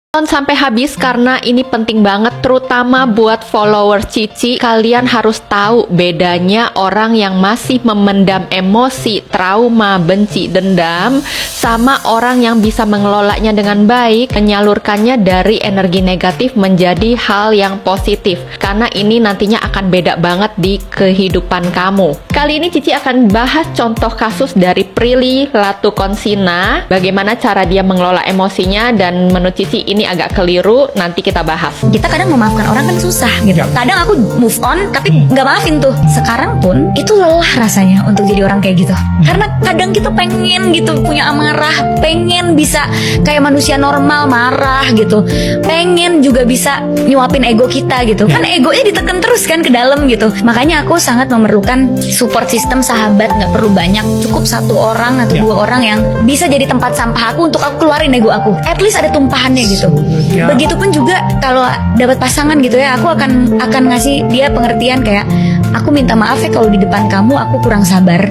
Tonton sampai habis karena ini penting banget, terutama buat followers Cici. Kalian harus tahu bedanya orang yang masih memendam emosi, trauma, benci, dendam, sama orang yang bisa mengelolanya dengan baik, menyalurkannya dari energi negatif menjadi hal yang positif. Karena ini nantinya akan beda banget di kehidupan kamu. Kali ini Cici akan bahas contoh kasus dari Prilly Latukonsina, bagaimana cara dia mengelola emosinya, dan menurut Cici ini agak keliru, nanti kita bahas. Kita kadang memaafkan orang kan susah gitu. Kadang aku move on tapi nggak maafin tuh. Sekarang pun itu lelah rasanya untuk jadi orang kayak gitu. Karena kadang kita pengen gitu punya amarah, pengen bisa kayak manusia normal marah gitu. Pengen juga bisa nyuapin ego kita gitu. Kan egonya ditekan terus kan ke dalam gitu. Makanya aku sangat memerlukan support system, sahabat, nggak perlu banyak, cukup satu orang atau dua orang yang bisa jadi tempat sampah aku untuk aku keluarin ego aku. At least ada tumpahannya gitu. Begitupun juga kalau dapat pasangan gitu ya, aku akan ngasih dia pengertian kayak aku minta maaf ya kalau di depan kamu aku kurang sabar,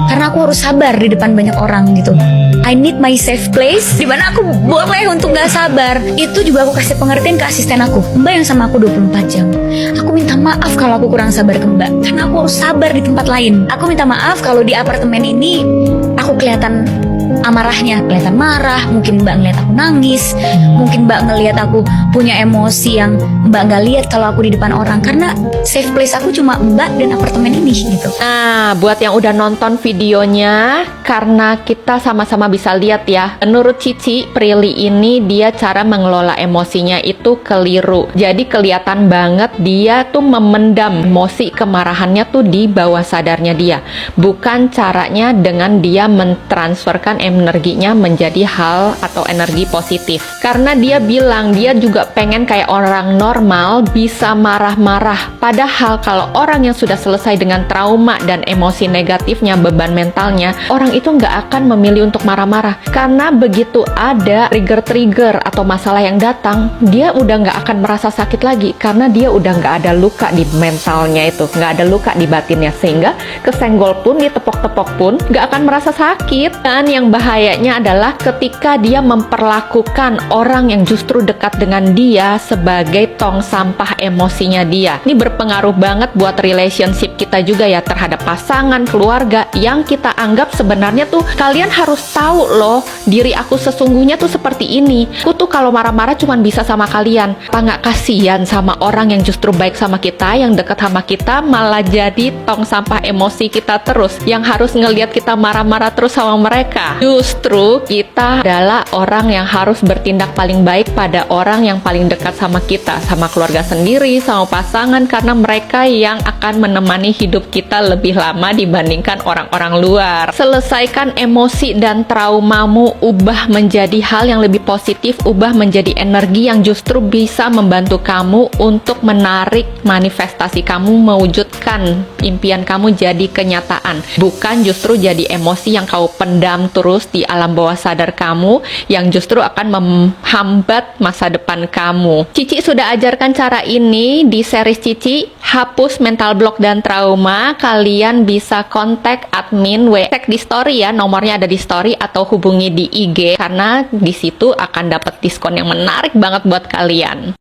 karena aku harus sabar di depan banyak orang gitu. I need my safe place di mana aku boleh untuk gak sabar. Itu juga aku kasih pengertian ke asisten aku, Mbak yang sama aku 24 jam. Aku minta maaf kalau aku kurang sabar ke Mbak, karena aku harus sabar di tempat lain. Aku minta maaf kalau di apartemen ini aku kelihatan amarahnya, kelihatan marah, mungkin Mbak ngeliat aku nangis, mungkin Mbak ngeliat aku punya emosi yang Mbak gak lihat kalau aku di depan orang, karena safe place aku cuma Mbak dan apartemen ini gitu. Nah, buat yang udah nonton videonya, karena kita sama-sama bisa lihat ya, menurut Cici, Prilly ini dia cara mengelola emosinya itu keliru. Jadi kelihatan banget dia tuh memendam emosi kemarahannya tuh di bawah sadarnya dia. Bukan caranya dengan dia mentransferkan energinya menjadi hal atau energi positif. Karena dia bilang dia juga pengen kayak orang normal bisa marah-marah. Padahal kalau orang yang sudah selesai dengan trauma dan emosi negatifnya, beban mentalnya, orang itu nggak akan memilih untuk marah-marah. Karena begitu ada trigger-trigger atau masalah yang datang, dia udah nggak akan merasa sakit lagi. Karena dia udah nggak ada luka di mentalnya itu, nggak ada luka di batinnya. Sehingga kesenggol pun, ditepok-tepok pun, nggak akan merasa sakit. Dan yang bahayanya adalah ketika dia memperlakukan orang yang justru dekat dengan dia sebagai tong sampah emosinya dia. Ini berpengaruh banget buat relationship kita juga ya, terhadap pasangan, keluarga, yang kita anggap sebenarnya tuh kalian harus tahu loh diri aku sesungguhnya tuh seperti ini. Aku tuh kalau marah-marah cuman bisa sama kalian. Apa nggak kasihan sama orang yang justru baik sama kita, yang dekat sama kita, malah jadi tong sampah emosi kita terus, yang harus ngelihat kita marah-marah terus sama mereka. Justru kita adalah orang yang harus bertindak paling baik pada orang yang paling dekat sama kita, sama keluarga sendiri, sama pasangan, karena mereka yang akan menemani hidup kita lebih lama dibandingkan orang-orang luar. Selesaikan emosi dan traumamu, ubah menjadi hal yang lebih positif, ubah menjadi energi yang justru bisa membantu kamu untuk menarik manifestasi kamu, mewujudkan impian kamu jadi kenyataan. Bukan justru jadi emosi yang kau pendam terus di alam bawah sadar kamu, yang justru akan menghambat masa depan kamu. Cici sudah ajarkan cara ini di series Cici hapus mental block dan trauma. Kalian bisa kontak admin cek di story ya, nomornya ada di story, atau hubungi di IG karena di situ akan dapat diskon yang menarik banget buat kalian.